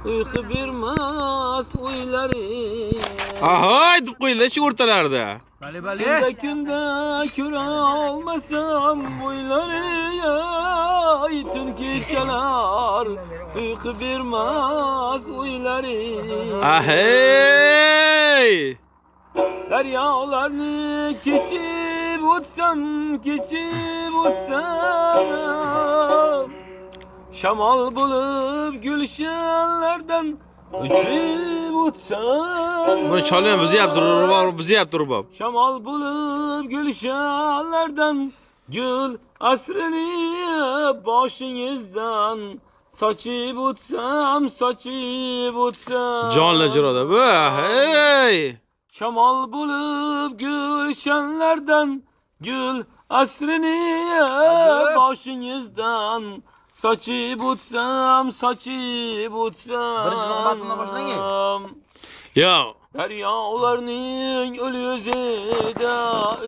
Uyku bermez uyları. Ahoy deb qo'yinglar shu o'rtalarda. Kunda kura olmasam uyları ay tun kechalar. Uyku bermez uyları. Ahey! Deryalarını keçip uçsam Şamal bulup gülşenlerden uçup uçsam Buni chalgan bizi yapti rubab. Şamal bulup gülşenlerden gül asrını başınızdan saçıp uçsam Jonli jiroda bu. Hey! Şamal bulup gülşenlerden gül asrını başınızdan saçıp uçsam Yo, deryalarının ölüzü de